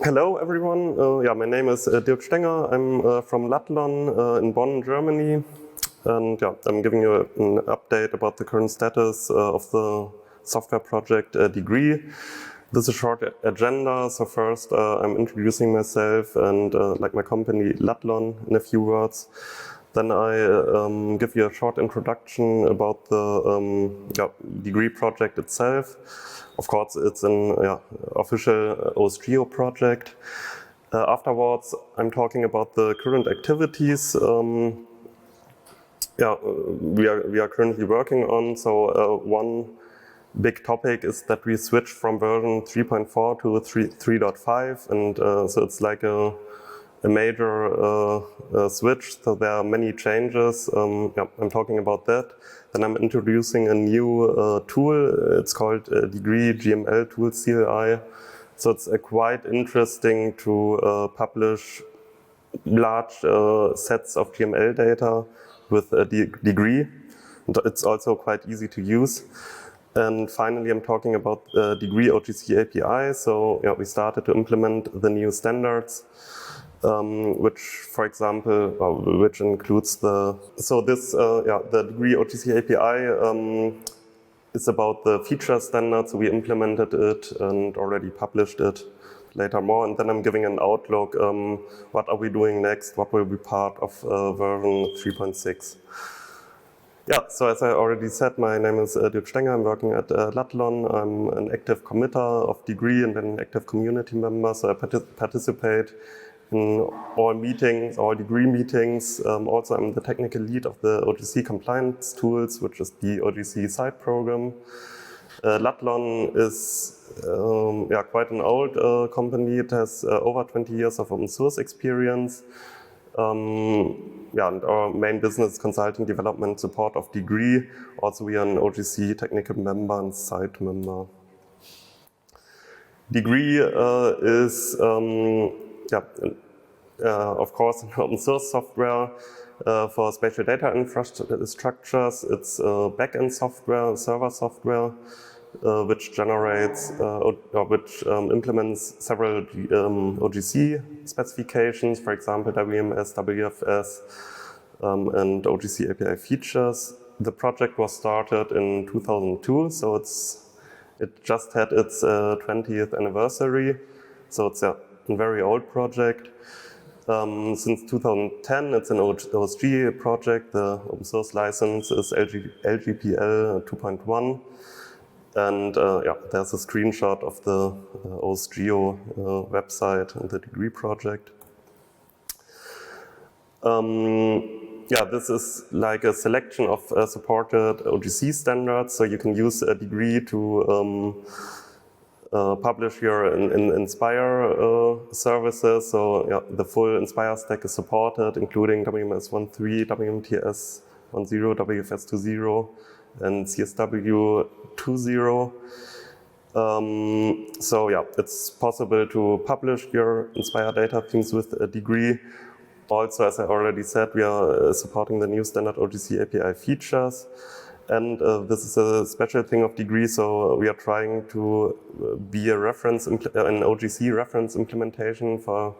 Hello, everyone. My name is Dirk Stenger. I'm from Lattlon in Bonn, Germany. And I'm giving you an update about the current status of the software project deegree. This is a short agenda. So first, I'm introducing myself and my company Lattlon in a few words. Then I give you a short introduction about the deegree project itself. Of course, it's an official OSGeo project. Afterwards, I'm talking about the current activities we are currently working on. So one big topic is that we switched from version 3.4 to 3.5, and so it's like a major switch. So there are many changes. I'm talking about that. Then I'm introducing a new tool. It's called deegree GML tool CLI. So it's quite interesting to publish large sets of GML data with a deegree. It's also quite easy to use. And finally, I'm talking about deegree OGC API. So we started to implement the new standards. Which, for example, which includes the deegree OGC API is about the feature standard. So we implemented it and already published it later more. And then I'm giving an outlook. What are we doing next? What will be part of version 3.6? So as I already said, my name is Dirk Stenger. I'm working at Lattlon. I'm an active committer of deegree and an active community member. So I participate in all meetings, all deegree meetings. Also, I'm the technical lead of the OGC compliance tools, which is the OGC side program. Lattlon is quite an old company. It has over 20 years of open source experience. And our main business is consulting, development, support of deegree. Also, we are an OGC technical member and site member. Deegree is of course, an open source software for spatial data infrastructures. It's backend software, server software, which generates which implements several OGC specifications, for example, WMS, WFS, and OGC API features. The project was started in 2002, so it just had its 20th anniversary. So it's a very old project. Since 2010, it's an OSGeo project. The open source license is LGPL 2.1. And there's a screenshot of the OSGeo website and the deegree project. This is like a selection of supported OGC standards. So you can use a deegree to publish your Inspire services. So the full Inspire stack is supported, including WMS 1.3, WMTS 1.0, WFS 2.0, and CSW 2.0. It's possible to publish your Inspire data themes with a deegree. Also, as I already said, we are supporting the new standard OGC API features. And this is a special thing of deegree, so we are trying to be an OGC reference implementation for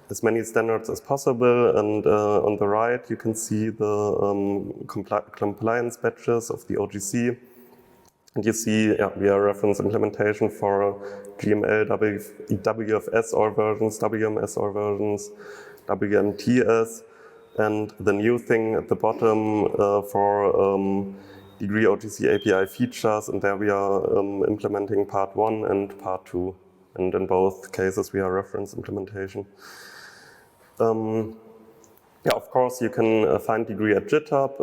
as many standards as possible. And on the right, you can see the compliance badges of the OGC. And you see we are reference implementation for GML, WFS all versions, WMS all versions, WMTS. And the new thing at the bottom for deegree OGC API features, and there we are implementing part 1 and part 2. And in both cases, we are reference implementation. Of course, you can find deegree at GitHub.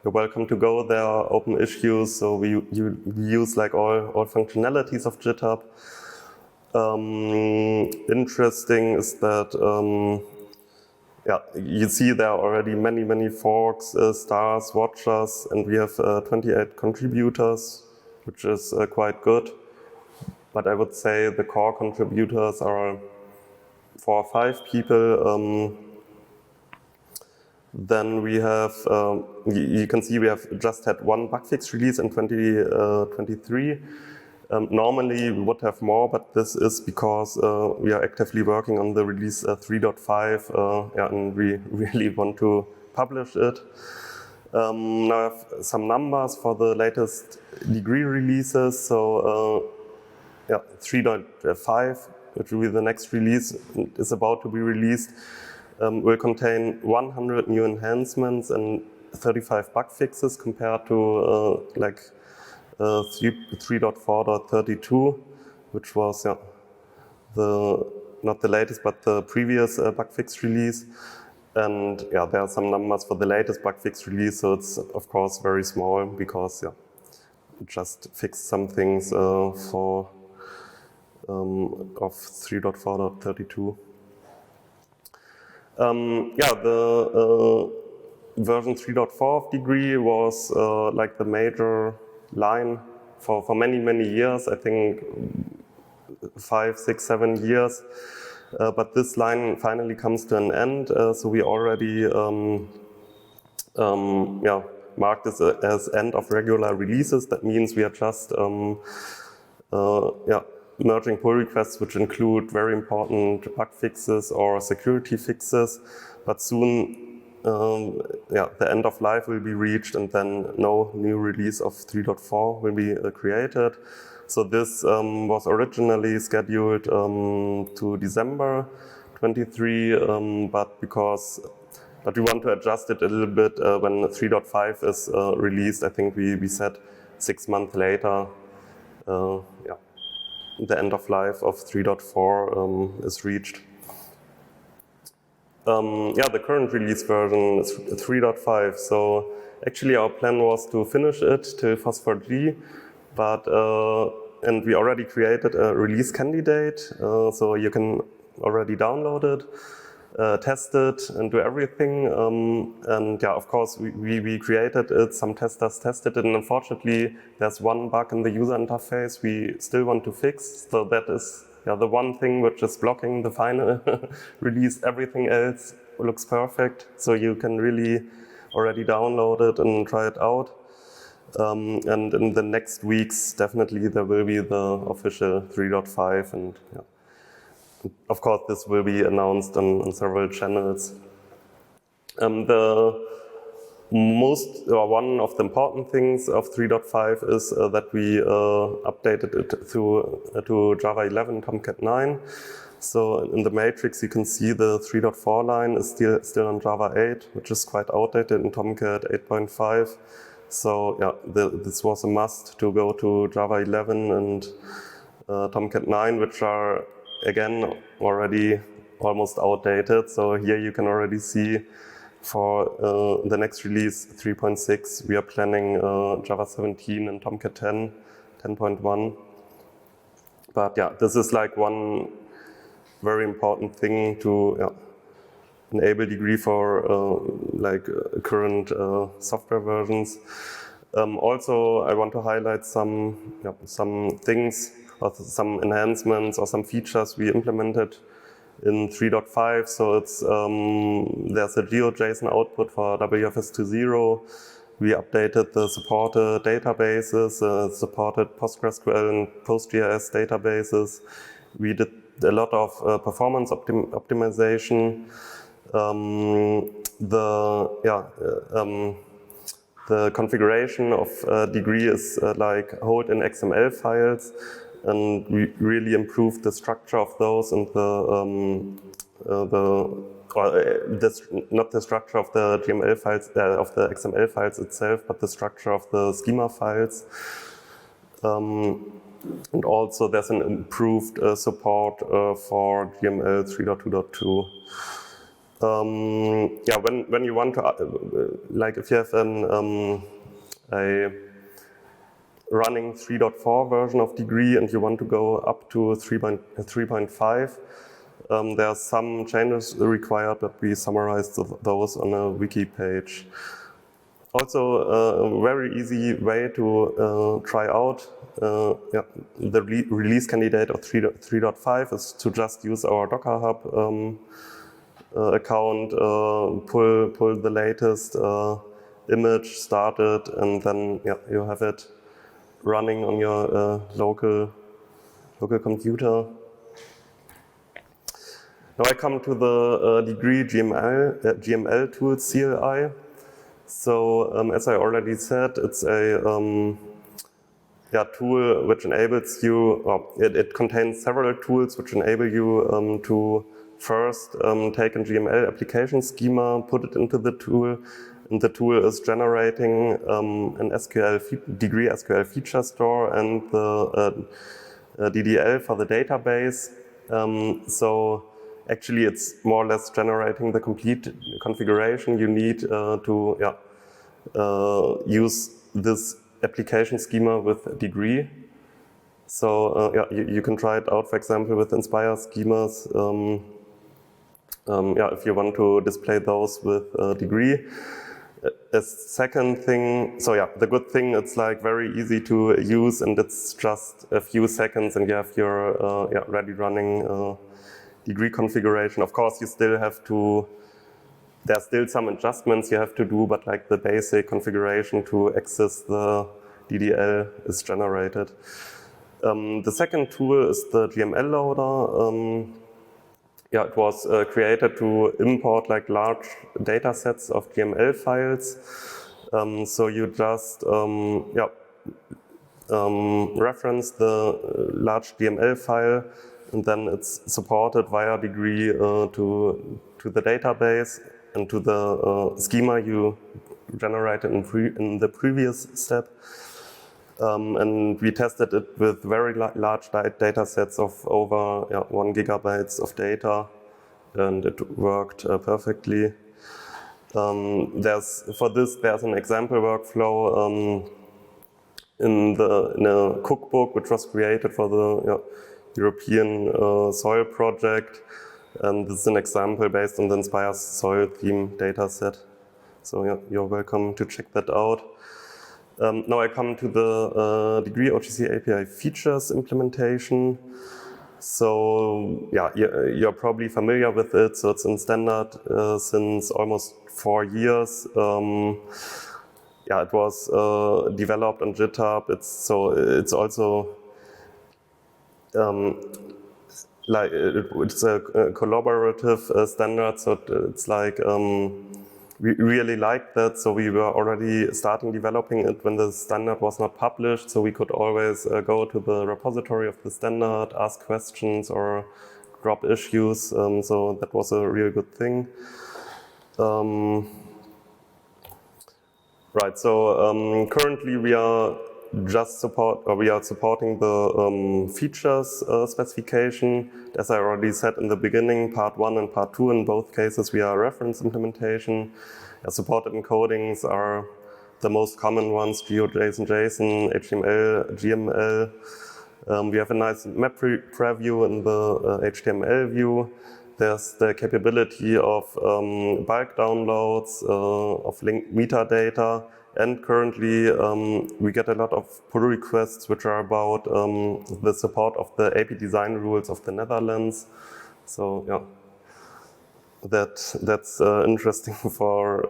You're welcome to go there, open issues. So we use like all functionalities of GitHub. Interesting is that you see there are already many forks, stars, watchers, and we have 28 contributors, which is quite good. But I would say the core contributors are 4 or 5 people. Then we have, you can see we have just had one bug fix release in 2023. Normally we would have more, but this is because we are actively working on the release 3.5 and we really want to publish it. Now I have some numbers for the latest degree releases. So 3.5, which will be the next release, is about to be released, will contain 100 new enhancements and 35 bug fixes compared to 3.4.32, which was not the latest, but the previous bug fix release. And there are some numbers for the latest bug fix release, so it's of course very small because just fixed some things of 3.4.32. The version 3.4 of degree was like the major line for many years. I think 5, 6, 7 years. But this line finally comes to an end. So we already marked this as end of regular releases. That means we are just merging pull requests which include very important bug fixes or security fixes. But soon the end of life will be reached, and then no new release of 3.4 will be created. So this was originally scheduled to December 23, but we want to adjust it a little bit when 3.5 is released. I think we said 6 months later, the end of life of 3.4 is reached. The current release version is 3.5. So actually our plan was to finish it till FOSS4G, but and we already created a release candidate, so you can already download it, test it, and do everything. And of course we created it. Some testers tested it, and unfortunately there's one bug in the user interface we still want to fix. So that is the one thing which is blocking the final release. Everything else looks perfect, so you can really already download it and try it out. And in the next weeks, definitely there will be the official 3.5, and of course this will be announced on several channels. One of the important things of 3.5 is that we updated it to Java 11 Tomcat 9. So in the matrix you can see the 3.4 line is still on Java 8, which is quite outdated in Tomcat 8.5. So this was a must to go to Java 11 and Tomcat 9, which are again already almost outdated. So here you can already see for the next release 3.6 we are planning Java 17 and Tomcat 10, 10.1. But this is like one very important thing to enable degree for current software versions. Also, I want to highlight some things, or some enhancements or some features we implemented in 3.5. So it's there's a GeoJSON output for WFS 2.0. We updated the supported databases, supported PostgreSQL and PostGIS databases. We did a lot of performance optimization. The configuration of degree is hold in XML files, and we really improved the structure of those and not the structure of the GML files, of the XML files itself, but the structure of the schema files. And also there's an improved support for GML 3.2.2. When you want to, if you have a running 3.4 version of degree and you want to go up to 3.5, there are some changes required, but we summarized those on a wiki page. Also, a very easy way to try out the release candidate of 3.5 is to just use our Docker Hub account, pull the latest image, start it, and then you have it running on your local computer. Now I come to the degree GML tool CLI. So as I already said, it's a tool which enables you, it contains several tools which enable you to first take a GML application schema, put it into the tool, and the tool is generating an degree SQL feature store and the DDL for the database. So actually it's more or less generating the complete configuration you need to use this application schema with degree. So you can try it out, for example, with Inspire schemas. If you want to display those with degree. A second thing, the good thing, it's like very easy to use, and it's just a few seconds, and you have your ready running degree configuration. Of course, you still have to. There's still some adjustments you have to do, but like the basic configuration to access the DDL is generated. The second tool is the GML loader. It was created to import like large data sets of GML files. So you just reference the large GML file, and then it's supported via degree to the database and to the schema you generated in the previous step. And we tested it with very large data sets of over 1 gigabytes of data, and it worked perfectly. There's an example workflow in a cookbook which was created for the European soil project, and this is an example based on the Inspire soil theme dataset. So you're welcome to check that out. Now I come to the degree OGC API features implementation. So you're probably familiar with it. So it's in standard since almost 4 years. It was developed on GitHub. It's also it's a collaborative standard. So it's like we really liked that, so we were already starting developing it when the standard was not published, so we could always go to the repository of the standard, ask questions or drop issues, so that was a real good thing. Currently we are supporting the features specification. As I already said in the beginning, part 1 and part 2, in both cases we are reference implementation. Supported encodings are the most common ones: GeoJSON, JSON, HTML, GML. We have a nice map preview in the HTML view. There's the capability of bulk downloads, of linked metadata. And currently, we get a lot of pull requests which are about the support of the AP design rules of the Netherlands. So that's interesting for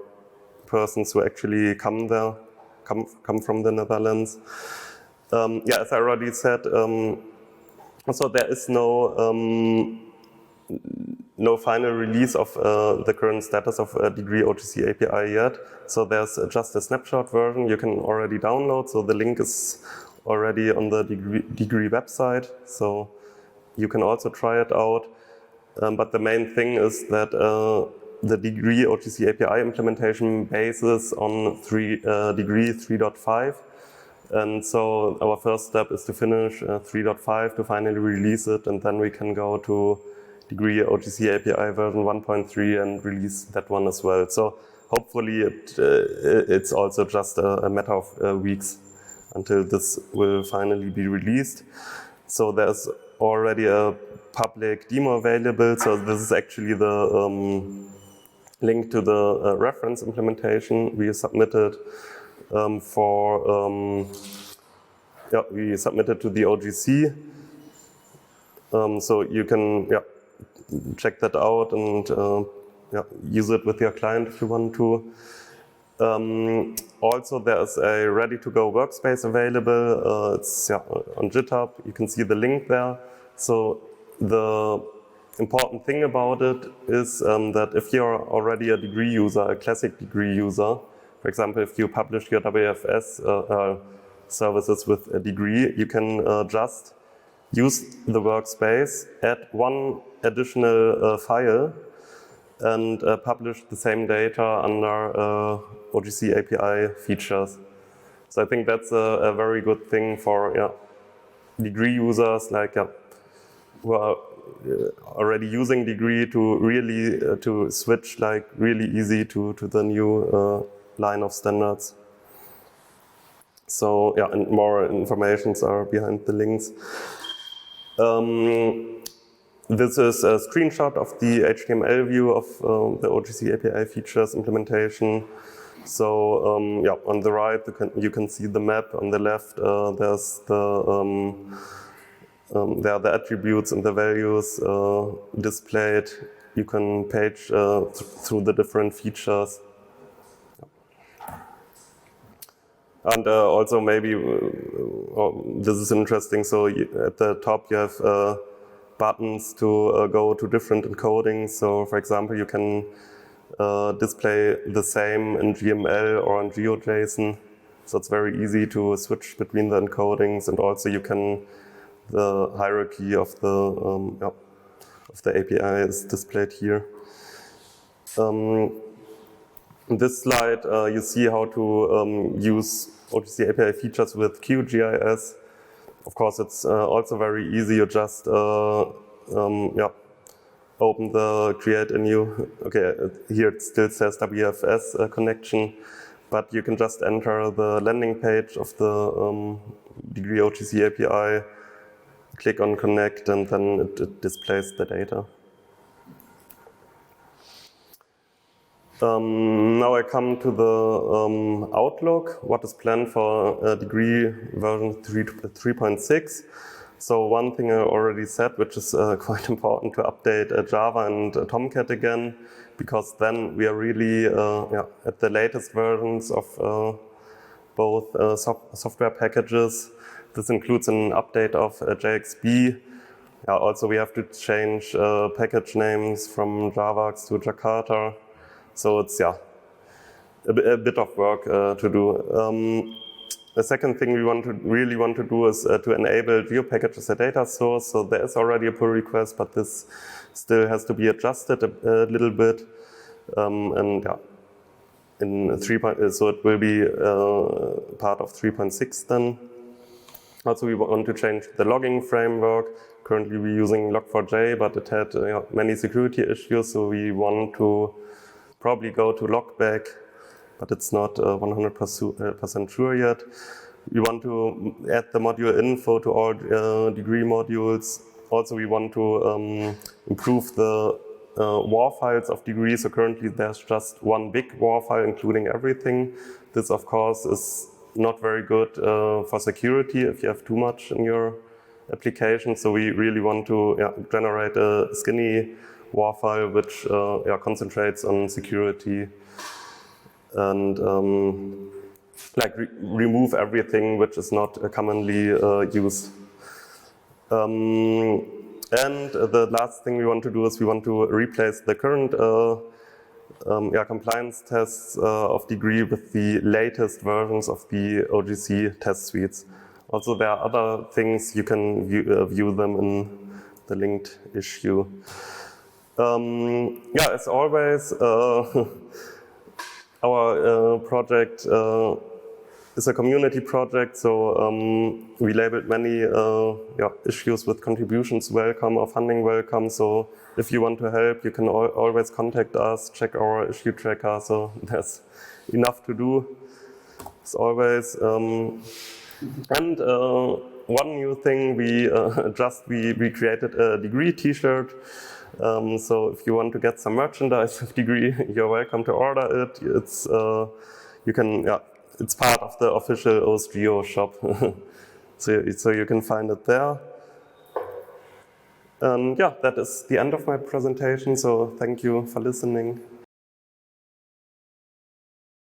persons who actually come from the Netherlands. As I already said, so there is no final release of the current status of degree OGC API yet. So there's just a snapshot version you can already download. So the link is already on the degree website. So you can also try it out. But the main thing is that the degree OGC API implementation bases on degree 3.5. And so our first step is to finish 3.5 to finally release it, and then we can go to degree OGC API version 1.3 and release that one as well. So hopefully it's also just a matter of weeks until this will finally be released. So there's already a public demo available. So this is actually the link to the reference implementation we submitted we submitted to the OGC. So you can check that out and use it with your client if you want to. Also, there's a ready-to-go workspace available. It's on GitHub. You can see the link there. So the important thing about it is that if you're already a degree user, a classic degree user, for example, if you publish your WFS services with a degree, you can just use the workspace, add one additional file, and publish the same data under OGC API features. So I think that's a very good thing for degree users who are already using degree to really to switch really easy to the new line of standards. So and more informations are behind the links. This is a screenshot of the HTML view of the OGC API features implementation. So on the right you can see the map. On the left there's there are the attributes and the values displayed. You can page through the different features. And also maybe, this is interesting, so at the top you have buttons to go to different encodings. So for example, you can display the same in GML or in GeoJSON. So it's very easy to switch between the encodings, and also you can, the hierarchy of the API is displayed here. In this slide, you see how to use OGC API features with QGIS. Of course, it's also very easy. You just open create a new, here it still says WFS connection, but you can just enter the landing page of the degree OGC API, click on connect, and then it displays the data. Now I come to the outlook, what is planned for degree version 3.6. So one thing I already said, which is quite important, to update Java and Tomcat again, because then we are really at the latest versions of both software packages. This includes an update of JXB. Also we have to change package names from Javax to Jakarta. So it's a bit of work to do. The second thing we really want to do is to enable GeoPackage as a data source. So there is already a pull request, but this still has to be adjusted a little bit. In 3. So it will be part of 3.6 then. Also, we want to change the logging framework. Currently, we're using Log4j, but it had many security issues, so we want to probably go to Logback, but it's not 100% sure yet. We want to add the module info to all degree modules. Also, we want to improve the WAR files of degree. So currently, there's just one big WAR file, including everything. This, of course, is not very good for security if you have too much in your application. So we really want to generate a skinny WAR file which concentrates on security and remove everything which is not commonly used. And the last thing we want to do is we want to replace the current compliance tests of degree with the latest versions of the OGC test suites. Also, there are other things you can view them in the linked issue. As always, our project is a community project, so we labeled many issues with contributions welcome or funding welcome. So if you want to help, you can always contact us, check our issue tracker. So there's enough to do, as always. And one new thing, we created a degree T-shirt. So if you want to get some merchandise of degree, you're welcome to order it. It's it's part of the official OSGeo shop, so you can find it there. And that is the end of my presentation. So thank you for listening.